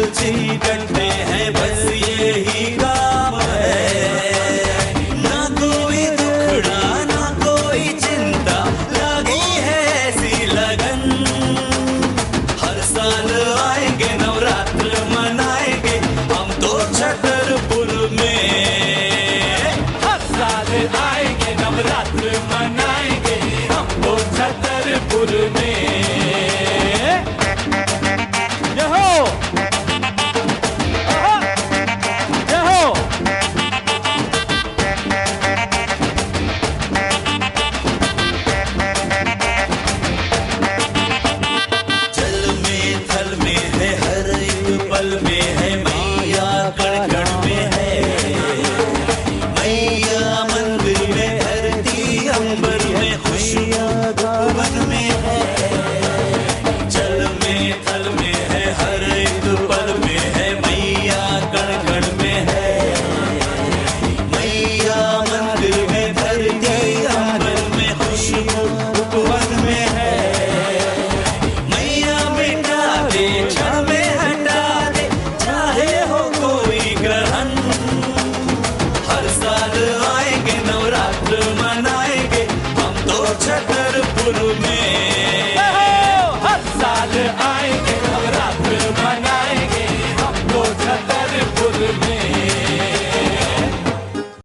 जी करते हैं, बस यही काम है। ना कोई दुखड़ा ना कोई चिंता, लगी है ऐसी लगन। हर साल आएंगे नवरात्र मनाएंगे हम तो छतरपुर में। हर साल आएंगे नवरात्र मनाएंगे हम तो छतरपुर में। छतरपुर में।